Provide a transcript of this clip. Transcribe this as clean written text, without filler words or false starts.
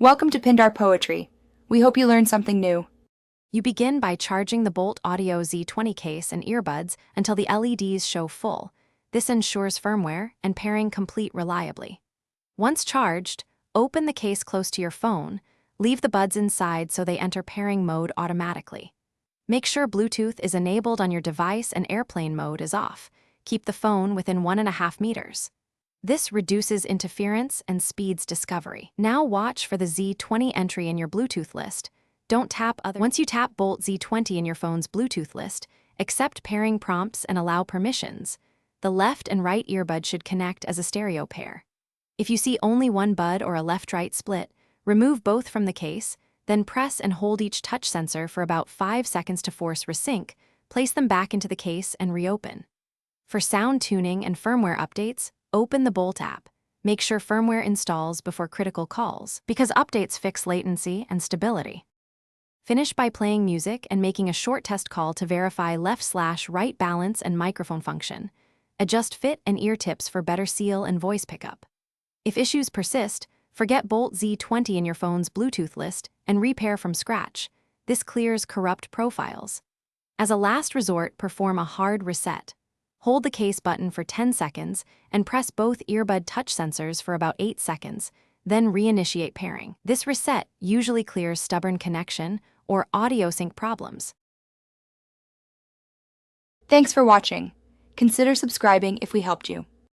Welcome to Pindar Poetry. We hope you learned something new. You begin by charging the Boult Audio Z20 case and earbuds until the LEDs show full. This ensures firmware and pairing complete reliably. Once charged, open the case close to your phone, leave the buds inside so they enter pairing mode automatically. Make sure Bluetooth is enabled on your device and airplane mode is off. Keep the phone within 1.5 meters. This reduces interference and speeds discovery. Now watch for the Z20 entry in your Bluetooth list. Once you tap Boult Z20 in your phone's Bluetooth list, accept pairing prompts and allow permissions. The left and right earbud should connect as a stereo pair. If you see only one bud or a left-right split, remove both from the case, then press and hold each touch sensor for about 5 seconds to force resync, place them back into the case and reopen. For sound tuning and firmware updates, open the Boult app. Make sure firmware installs before critical calls, because updates fix latency and stability. Finish by playing music and making a short test call to verify left/right balance and microphone function. Adjust fit and ear tips for better seal and voice pickup. If issues persist, forget Boult Z20 in your phone's Bluetooth list and repair from scratch. This clears corrupt profiles. As a last resort, perform a hard reset. Hold the case button for 10 seconds and press both earbud touch sensors for about 8 seconds, then reinitiate pairing. This reset usually clears stubborn connection or audio sync problems. Thanks for watching. Consider subscribing if we helped you.